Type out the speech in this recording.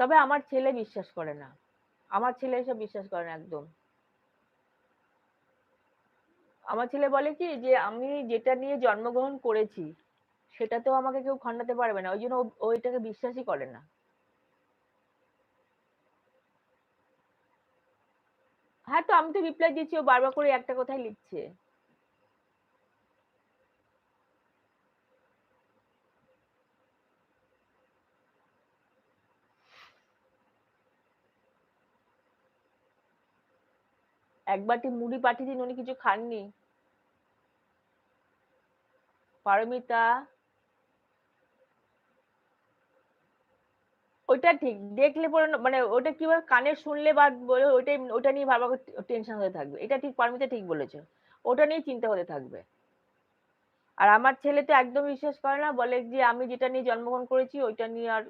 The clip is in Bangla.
তবে আমার ছেলে বিশ্বাস করে না, আমার ছেলে এসব বিশ্বাস করে না একদম। আমার ছেলে বলে কি যে আমি যেটা নিয়ে জন্মগ্রহণ করেছি সেটাতেও আমাকে কেউ খণ্ডাতে পারবে না, ওই জন্য ও এটাকে বিশ্বাসই করে না। হ্যাঁ, তো আমি তো রিপ্লাই দিচ্ছি, ও বারবার করে একটা কথাই লিখছে। এক বাটি মুড়ি পাঠিয়ে দিন, উনি কিছু খাননি। পারমিতা, ওইটা ঠিক দেখলে পরে মানে ওটা কি বলে, কানে শুনলে বা বলে ওইটাই, ওটা নিয়ে ভাবা টেনশন হতে থাকবে, এটা ঠিক, পারমিতা ঠিক বলেছো, ওটা নিয়ে চিন্তা হতে থাকবে। আর আমার ছেলে তো একদম বিশ্বাস করে না, বলে যে আমি যেটা নিয়ে জন্মগ্রহণ করেছি ওইটা নিয়ে আর